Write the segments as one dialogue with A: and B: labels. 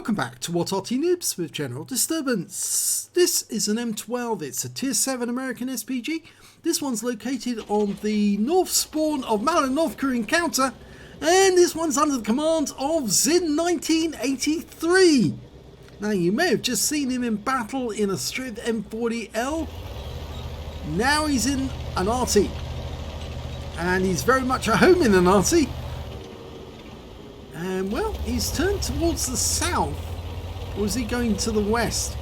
A: Welcome back to What Arty Noobs with General Disturbance. This is an M12, it's a Tier 7 American SPG. This one's located on the north spawn of Malinovka Encounter, and this one's under the command of Zin 1983. Now you may have just seen him in battle in a Striv M40L. Now he's in an Arty, and he's very much at home in an Arty. And well, he's turned towards the south, or is he going to the west?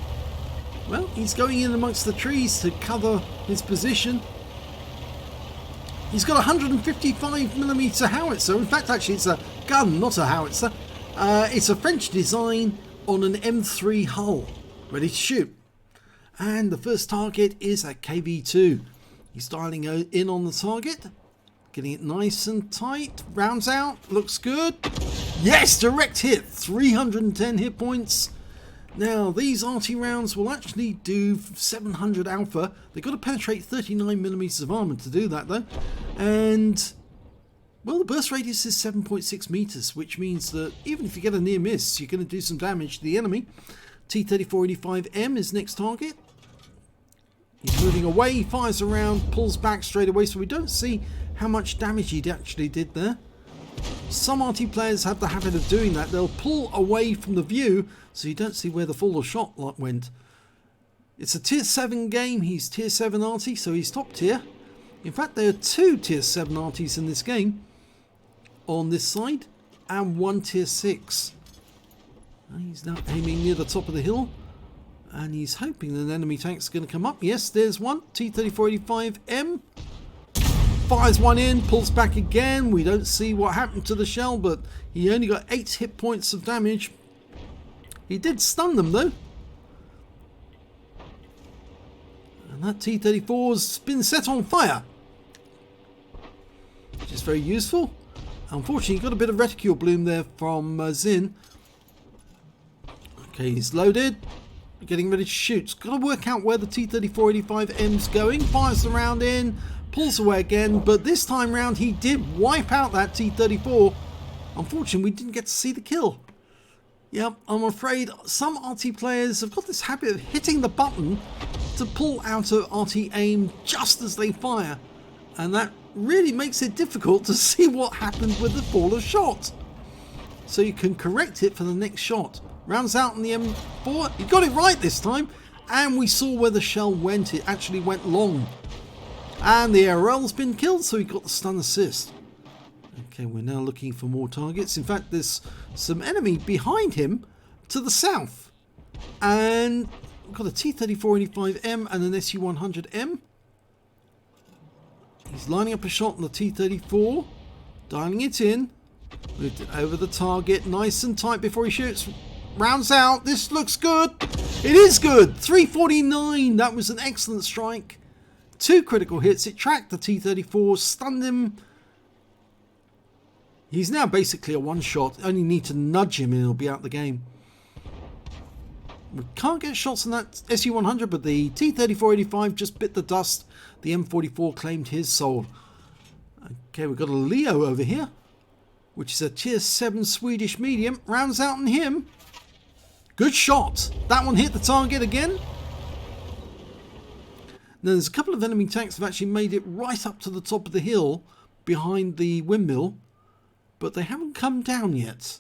A: Well, he's going in amongst the trees to cover his position. He's got a 155mm howitzer. In fact, actually it's a gun, not a howitzer. It's a French design on an M3 hull, ready to shoot. And the first target is a KV2. He's dialing in on the target. Getting it nice and tight. Rounds out. Looks good. Yes, direct hit. 310 hit points. Now, these Arty rounds will actually do 700 alpha. They've got to penetrate 39mm of armor to do that, though. And, well, the burst radius is 7.6 meters, which means that even if you get a near miss, you're going to do some damage to the enemy. T-3485M is next target. He's moving away. He fires around, pulls back straight away, so we don't see how much damage he actually did there. Some Arty players have the habit of doing that. They'll pull away from the view so you don't see where the full shot went. It's a tier 7 game. He's tier 7 Arty, so he's top tier. In fact, there are 2 tier 7 Artys in this game on this side and 1 tier 6. And he's now aiming near the top of the hill, and he's hoping an enemy tank's going to come up. Yes, there's one. T-3485M. Fires one in, pulls back again. We don't see what happened to the shell, but he only got 8 hit points of damage. He did stun them though. And that T-34's been set on fire, which is very useful. Unfortunately, got a bit of reticule bloom there from Zin. Okay, he's loaded. Getting ready to shoot. Got to work out where the T-3485M's going. Fires the round in. Pulls away again, but this time round he did wipe out that T-34. Unfortunately, we didn't get to see the kill. Yep, I'm afraid some Arty players have got this habit of hitting the button to pull out of Arty aim just as they fire, and that really makes it difficult to see what happened with the fall shot. So you can correct it for the next shot. Rounds out on the M4. He got it right this time, and we saw where the shell went. It actually went long. And the ARL's been killed, so he got the stun assist. Okay, we're now looking for more targets. In fact, there's some enemy behind him to the south. And we've got a T-3485M and an SU-100M. He's lining up a shot on the T-34. Dialing it in. Moved it over the target nice and tight before he shoots. Rounds out. This looks good. It is good. 349. That was an excellent strike. 2 critical hits. It tracked the T-34, stunned him. He's now basically a one-shot. Only need to nudge him and he'll be out the game. We can't get shots on that SU-100, but the T-3485 just bit the dust. The M44 claimed his soul. Okay, we've got a Leo over here, which is a tier 7 Swedish medium. Rounds out on him. Good shot. That one hit the target again. Now, there's a couple of enemy tanks that have actually made it right up to the top of the hill behind the windmill, but they haven't come down yet.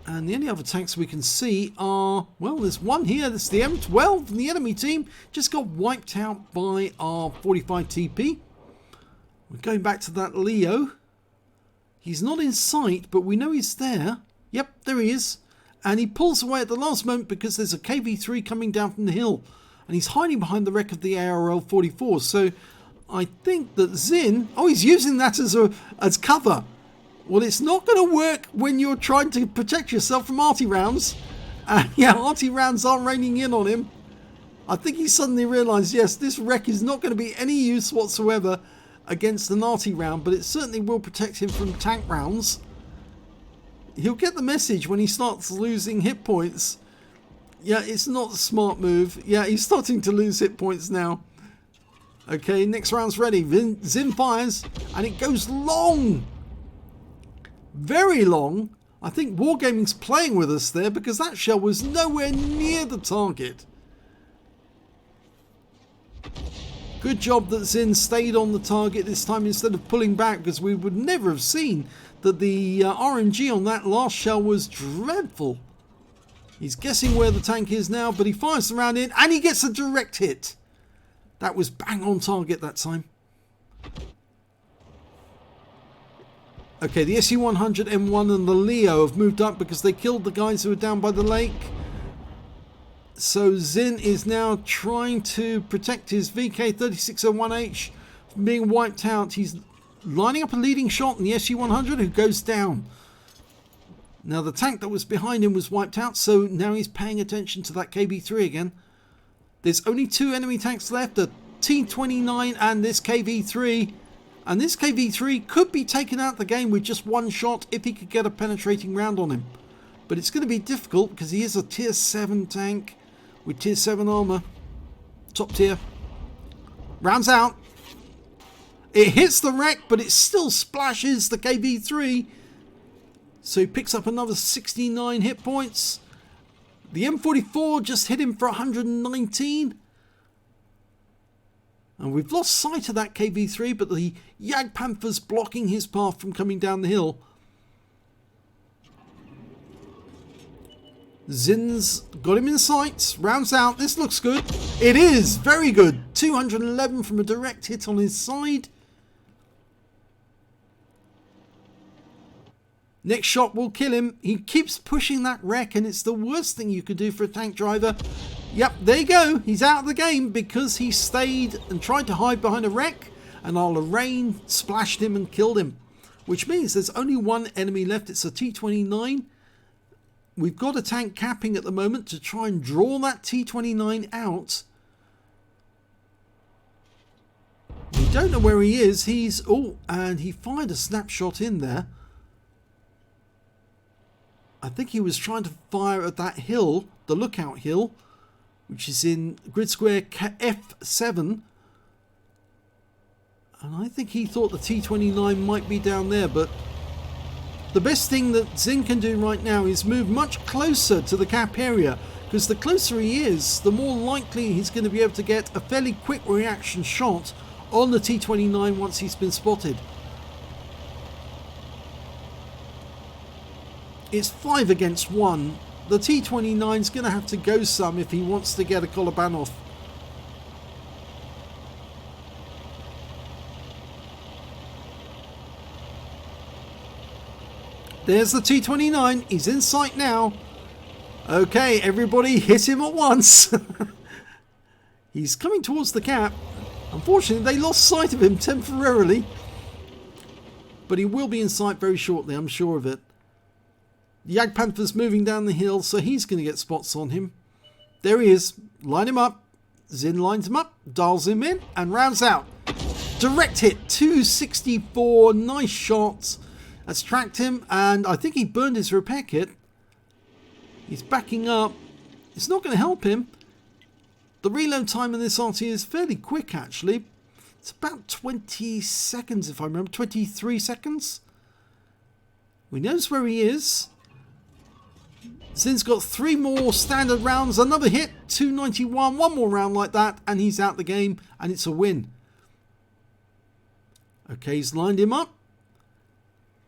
A: And the only other tanks we can see are, well, there's one here. That's the M12 from the enemy team. Just got wiped out by our 45 TP. We're going back to that Leo. He's not in sight, but we know he's there. Yep, there he is. And he pulls away at the last moment because there's a KV3 coming down from the hill. And he's hiding behind the wreck of the ARL-44. So I think that Zin... Oh, he's using that as cover. Well, it's not going to work when you're trying to protect yourself from Arty rounds. Yeah, Arty rounds are raining in on him. I think he suddenly realised, yes, this wreck is not going to be any use whatsoever against an Arty round, but it certainly will protect him from tank rounds. He'll get the message when he starts losing hit points. Yeah, it's not a smart move. Yeah, he's starting to lose hit points now. Okay, next round's ready. Zin fires, and it goes long. Very long. I think Wargaming's playing with us there because that shell was nowhere near the target. Good job that Zin stayed on the target this time instead of pulling back, because we would never have seen that the RNG on that last shell was dreadful. He's guessing where the tank is now, but he fires the round in and he gets a direct hit. That was bang on target that time. Okay, the SU-100 M1 and the Leo have moved up because they killed the guys who were down by the lake. So Zin is now trying to protect his VK3601H from being wiped out. He's lining up a leading shot in the SU-100 who goes down. Now the tank that was behind him was wiped out, so now he's paying attention to that KV-3 again. There's only 2 enemy tanks left, a T-29 and this KV-3. And this KV-3 could be taken out of the game with just 1 shot if he could get a penetrating round on him. But it's going to be difficult because he is a tier 7 tank with tier 7 armor. Top tier. Rounds out. It hits the wreck, but it still splashes the KV-3. So he picks up another 69 hit points. The M44 just hit him for 119. And we've lost sight of that KV-3, but the Jagdpanther's blocking his path from coming down the hill. Zin's got him in sight. Rounds out. This looks good. It is very good. 211 from a direct hit on his side. Next shot will kill him. He keeps pushing that wreck, and it's the worst thing you could do for a tank driver. Yep, there you go. He's out of the game because he stayed and tried to hide behind a wreck, and our rain splashed him and killed him. Which means there's only 1 enemy left. It's a T-29. We've got a tank capping at the moment to try and draw that T-29 out. We don't know where he is. He's... oh, and he fired a snapshot in there. I think he was trying to fire at that hill, the lookout hill, which is in grid square F7. And I think he thought the T-29 might be down there, but the best thing that Zin can do right now is move much closer to the cap area, because the closer he is, the more likely he's going to be able to get a fairly quick reaction shot on the T-29 once he's been spotted. It's 5 against 1. The T-29's going to have to go some if he wants to get a Kolobanov. There's the T-29. He's in sight now. Okay, everybody hit him at once. He's coming towards the cap. Unfortunately, they lost sight of him temporarily. But he will be in sight very shortly, I'm sure of it. Jagdpanther's moving down the hill, so he's going to get spots on him. There he is. Line him up. Zin lines him up, dials him in, and rounds out. Direct hit, 264. Nice shots. That's tracked him, and I think he burned his repair kit. He's backing up. It's not going to help him. The reload time in this Arty is fairly quick, actually. It's about 20 seconds, if I remember. 23 seconds. We knows where he is. Zin's got 3 more standard rounds. Another hit, 291. 1 more round like that, and he's out the game, and it's a win. Okay, he's lined him up.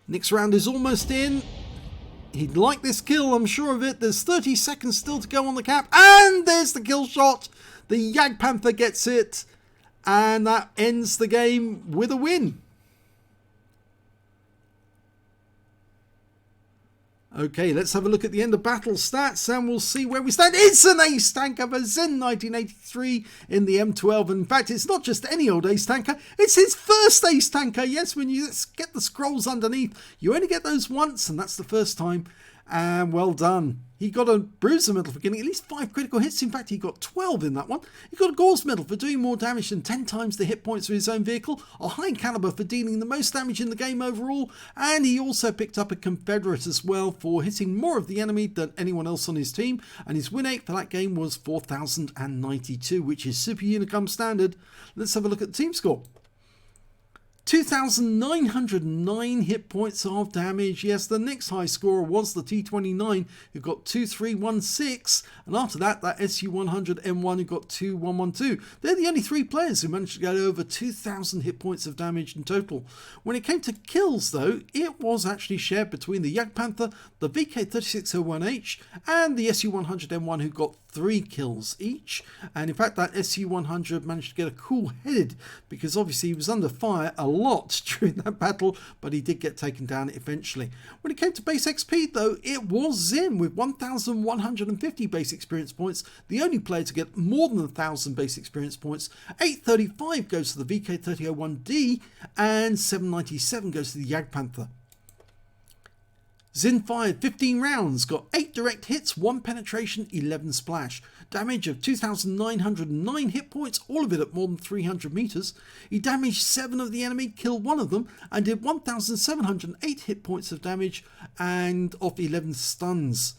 A: Next round is almost in. He'd like this kill, I'm sure of it. There's 30 seconds still to go on the cap. And there's the kill shot. The Jagdpanther gets it. And that ends the game with a win. Okay, let's have a look at the end of battle stats and we'll see where we stand. It's an ace tanker for Zin 1983 in the M12. In fact, it's not just any old ace tanker, it's his first ace tanker. Yes, when you get the scrolls underneath, you only get those once, and that's the first time. And well done. He got a Bruiser medal for getting at least 5 critical hits. In fact, he got 12 in that one. He got a Gore's medal for doing more damage than 10 times the hit points of his own vehicle. A high caliber for dealing the most damage in the game overall. And he also picked up a Confederate as well for hitting more of the enemy than anyone else on his team. And his win rate for that game was 4,092, which is Super Unicum standard. Let's have a look at the team score. 2,909 hit points of damage. Yes, the next high scorer was the T29, who got 2316, and after that, that SU100M1, who got 2112. They're the only three players who managed to get over 2,000 hit points of damage in total. When it came to kills, though, it was actually shared between the Jagdpanther, the VK3601H, and the SU100M1, who got 3 kills each. And in fact, that SU100 managed to get a cool headed, because obviously he was under fire a lot during that battle, but he did get taken down eventually. When it came to base XP, though, it was Zim with 1,150 base experience points, the only player to get more than 1,000 base experience points. 835 goes to the VK3001D, and 797 goes to the Jagdpanther. Zin fired 15 rounds, got 8 direct hits, 1 penetration, 11 splash. Damage of 2,909 hit points, all of it at more than 300 meters. He damaged 7 of the enemy, killed 1 of them, and did 1,708 hit points of damage and off 11 stuns.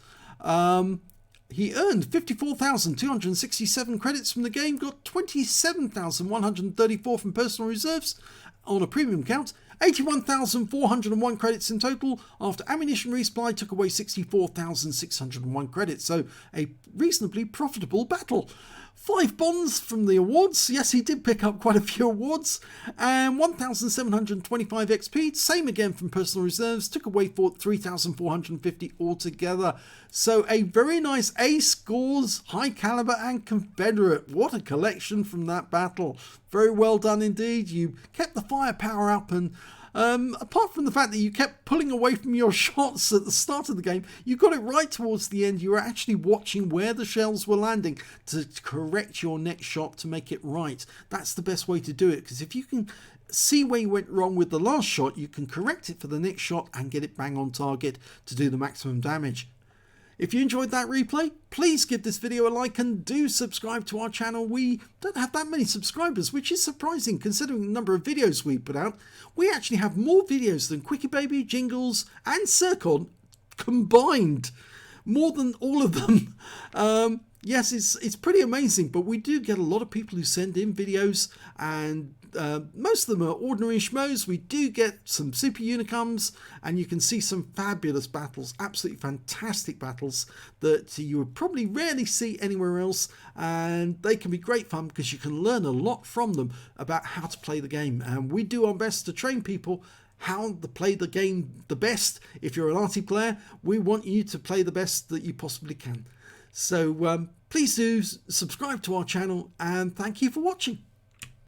A: He earned 54,267 credits from the game, got 27,134 from personal reserves on a premium count, 81,401 credits in total. After ammunition resupply, took away 64,601 credits, so a reasonably profitable battle. 5 bonds from the awards. Yes, he did pick up quite a few awards. And 1,725 XP. Same again from personal reserves. Took away 3,450 altogether. So a very nice A scores, high caliber and Confederate. What a collection from that battle. Very well done indeed. You kept the firepower up, and apart from the fact that you kept pulling away from your shots at the start of the game, you got it right towards the end. You were actually watching where the shells were landing to correct your next shot to make it right. That's the best way to do it, because if you can see where you went wrong with the last shot, you can correct it for the next shot and get it bang on target to do the maximum damage. If you enjoyed that replay, please give this video a like and do subscribe to our channel. We don't have that many subscribers, which is surprising considering the number of videos we put out. We actually have more videos than Quickie Baby, Jingles and Circon combined. More than all of them. Yes, it's pretty amazing, but we do get a lot of people who send in videos, and most of them are ordinary schmoes. We do get some super unicums, and you can see some fabulous battles, absolutely fantastic battles that you would probably rarely see anywhere else, and they can be great fun because you can learn a lot from them about how to play the game. And we do our best to train people how to play the game the best. If you're an Arty player, we want you to play the best that you possibly can. So please do subscribe to our channel, and thank you for watching.